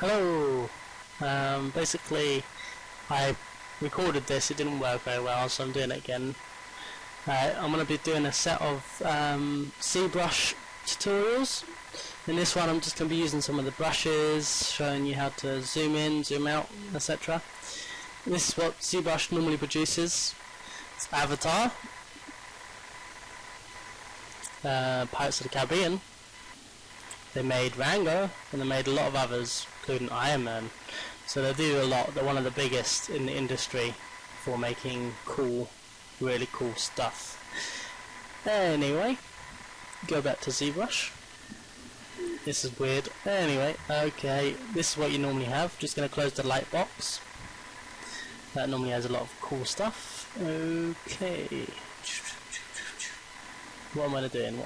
Hello! Basically, I recorded this, it didn't work very well, so I'm doing it again. I'm going to be doing a set of Zbrush tutorials. In this one I'm just going to be using some of the brushes, showing you how to zoom in, zoom out, etc. This is what Zbrush normally produces. It's Avatar, Pirates of the Caribbean. They made Rango, and they made a lot of others, including Iron Man. So they do a lot. They're one of the biggest in the industry for making cool, really cool stuff. Anyway, go back to Zbrush. This is weird. Anyway, okay, this is what you normally have. Just going to close the light box. That normally has a lot of cool stuff. Okay. What am I doing?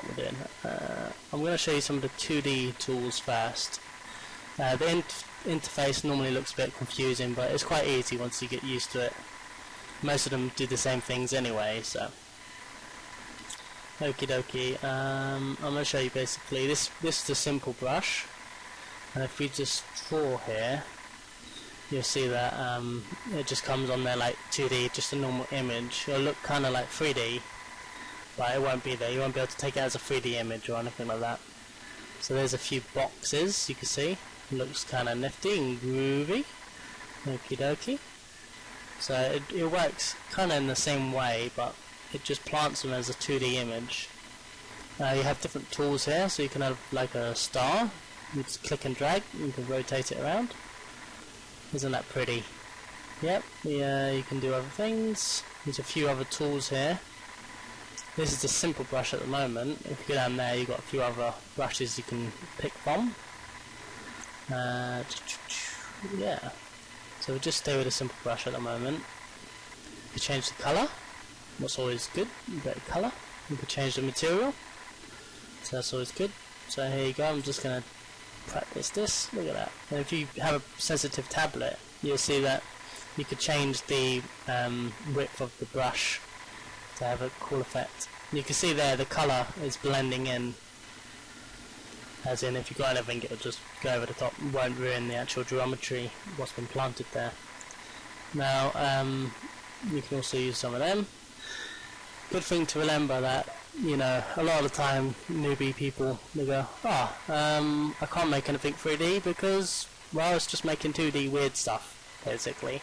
I'm going to show you some of the 2D tools first. The interface normally looks a bit confusing, but it's quite easy once you get used to it. Most of them do the same things anyway, so. Okie dokie. I'm going to show you basically this is a simple brush, and if we just draw here, you'll see that it just comes on there like 2D, just a normal image. It'll look kind of like 3D. But it won't be there. You won't be able to take it as a 3D image or anything like that. So there's a few boxes you can see. It looks kind of nifty and groovy. Okie dokie. So it works kind of in the same way, but it just plants them as a 2D image. You have different tools here, so you can have like a star. You just click and drag. You can rotate it around. Isn't that pretty? Yep. Yeah, you can do other things. There's a few other tools here. This is a simple brush at the moment. If you go down there, you've got a few other brushes you can pick from. Yeah. So we'll just stay with a simple brush at the moment. You can change the colour. That's always good. Better colour. You can change the material. So that's always good. So here you go. I'm just going to practice this. Look at that. And if you have a sensitive tablet, you'll see that you could change the width of the brush to have a cool effect. You can see there the colour is blending in, as in if you've got anything it'll just go over the top, it won't ruin the actual geometry, what's been planted there. Now you can also use some of them. Good thing to remember that, you know, a lot of the time newbie people, they go, I can't make anything 3D because, well, it's just making 2D weird stuff, basically.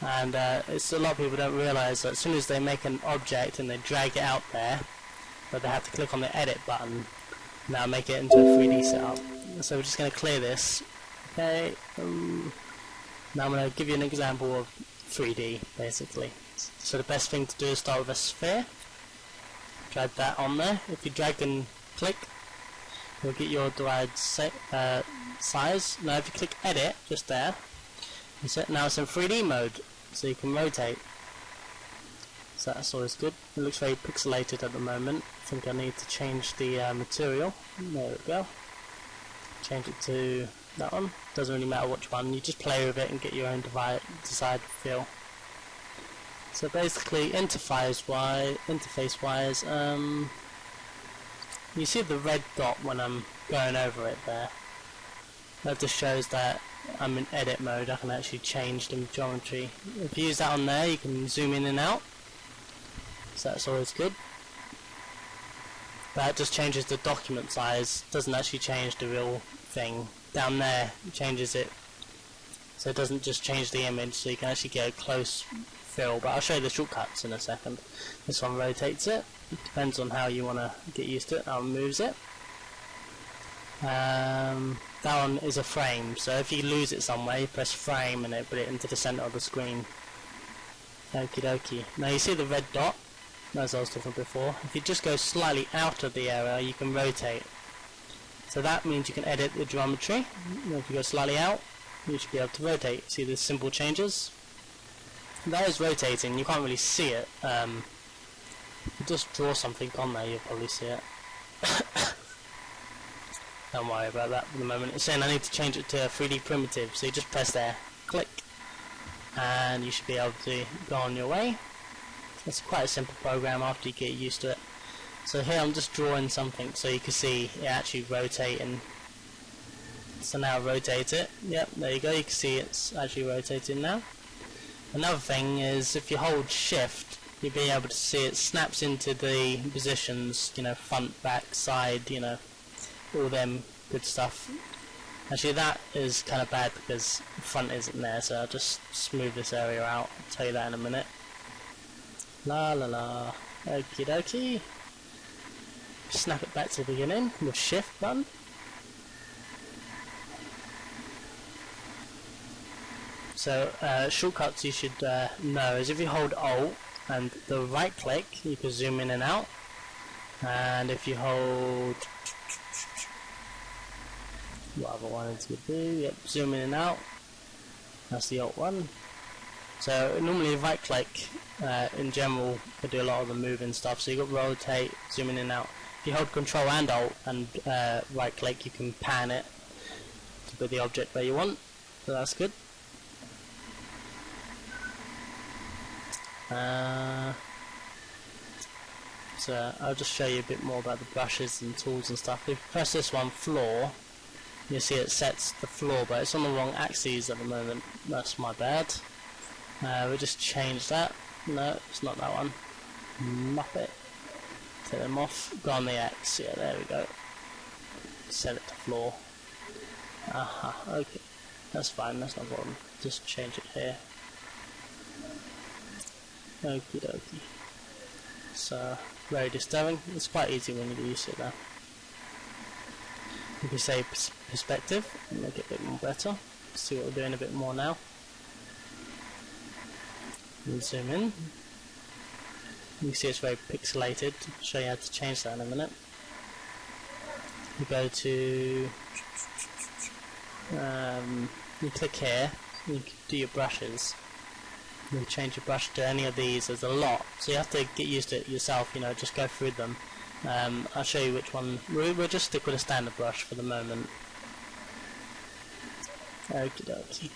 And it's a lot of people don't realise that as soon as they make an object and they drag it out there, but they have to click on the edit button, now make it into a 3D setup. So we're just going to clear this. Okay. Now I'm going to give you an example of 3D basically. So the best thing to do is start with a sphere. Drag that on there. If you drag and click, you'll get your desired size. Now if you click edit, just there, now it's in 3D mode, so you can rotate. So that's always good. It looks very pixelated at the moment. I think I need to change the material. There we go. Change it to that one. Doesn't really matter which one. You just play with it and get your own desired feel. So basically, interface-wise, you see the red dot when I'm going over it there. That just shows that I'm in edit mode. I can actually change the geometry. If you use that on there, you can zoom in and out. So that's always good. That just changes the document size. Doesn't actually change the real thing. Down there, it changes it. So it doesn't just change the image. So you can actually get a close feel. But I'll show you the shortcuts in a second. This one rotates it. It depends on how you want to get used to it. That one moves it. That one is a frame, so if you lose it somewhere, you press frame and it put it into the center of the screen. Okie dokie. Now you see the red dot, as I was talking before. If you just go slightly out of the area, you can rotate. So that means you can edit the geometry. And if you go slightly out, you should be able to rotate. See the simple changes? That is rotating, you can't really see it. If you just draw something on there, you'll probably see it. Don't worry about that for the moment. It's saying I need to change it to a 3D primitive, so you just press there, click, and you should be able to go on your way. It's quite a simple program after you get used to it. So here I'm just drawing something so you can see it actually rotating So now rotate it. Yep, there you go. You can see it's actually rotating now. Another thing is if you hold shift, you'll be able to see it snaps into the positions, you know, front, back, side, you know, all them good stuff. Actually that is kind of bad because the front isn't there, so I'll just smooth this area out. I'll tell you that in a minute. La la la. Okie dokie. Snap it back to the beginning with shift button. So shortcuts you should know is if you hold Alt and the right click, you can zoom in and out, and if you hold whatever one it's going to do, yep, zoom in and out, that's the Alt one. So normally right click in general can do a lot of the moving stuff, so you got rotate, zoom in and out. If you hold Control and Alt and right click, you can pan it to put the object where you want, so that's good. So I'll just show you a bit more about the brushes and tools and stuff. If you press this one, floor, you'll see it sets the floor, but it's on the wrong axes at the moment. That's my bad. We'll just change that. No, it's not that one. Muppet. Take them off. Go on the X. Yeah, there we go. Set it to floor. Aha, okay. That's fine, that's no problem. Just change it here. Okie dokie. So, very disturbing. It's quite easy when you get used to it though. You can say perspective and make it a bit more better. See what we're doing a bit more now. We'll zoom in. You can see it's very pixelated. I'll show you how to change that in a minute. You go to you click here, you can do your brushes. You can change your brush to any of these. There's a lot, so you have to get used to it yourself, you know, just go through them. I'll show you which one. We'll just stick with a standard brush for the moment. Okie dokie.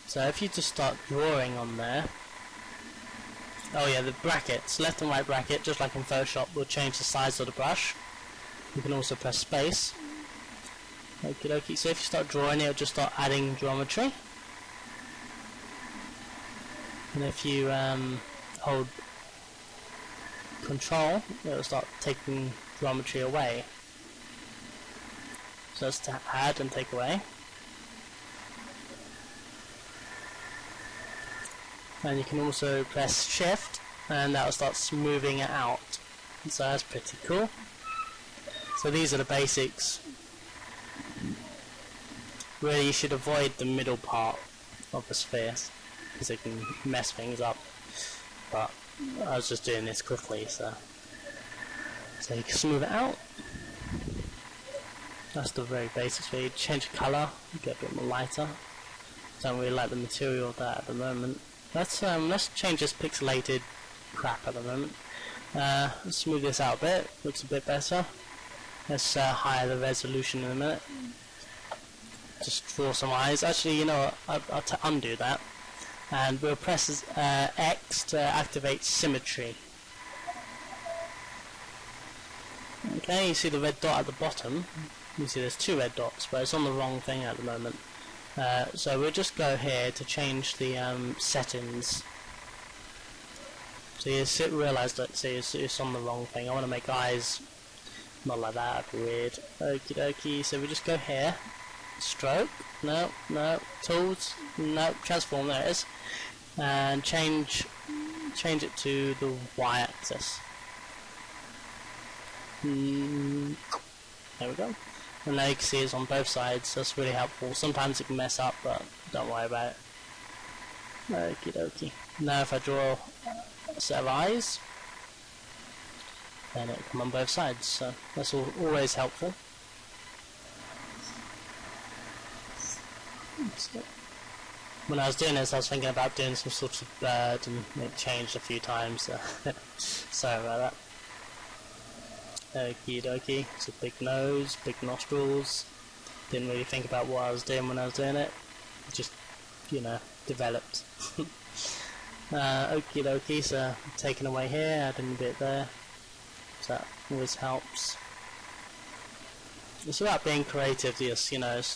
So if you just start drawing on there, oh yeah, the brackets, left and right bracket, just like in Photoshop, will change the size of the brush. You can also press space. Okie dokie. So if you start drawing, it'll just start adding geometry. And if you hold Control, it'll start taking geometry away. So that's to add and take away. And you can also press Shift, and that will start smoothing it out. So that's pretty cool. So these are the basics. Really, you should avoid the middle part of the spheres, because it can mess things up, but I was just doing this quickly, so you can smooth it out. That's the very basics. Where you change the colour, get a bit more lighter. Don't really like the material of that at the moment. Let's change this pixelated crap at the moment. Let's smooth this out a bit. Looks a bit better. Let's higher the resolution in a minute. Just draw some eyes. Actually, you know what? I'll undo that. And we'll press X to activate symmetry. Okay, you see the red dot at the bottom. You see there's two red dots, but it's on the wrong thing at the moment. So we'll just go here to change the settings. So you realise that it's on the wrong thing. I want to make eyes not like that, that'd be weird. Okie dokie, so we just go here. Stroke, no, tools, no, transform, there it is, and change it to the y-axis. There we go. And now you can see it's on both sides. That's really helpful. Sometimes it can mess up, but don't worry about it. Okie dokie. Now if I draw a set of eyes, then it'll come on both sides. So that's always helpful. When I was doing this, I was thinking about doing some sort of bird, and it changed a few times, so sorry about that. Okie dokie, it's a big nose, big nostrils. Didn't really think about what I was doing when I was doing it, just, you know, developed. Okie dokie, so taking away here, adding a bit there, so that always helps. It's about being creative, just, you know,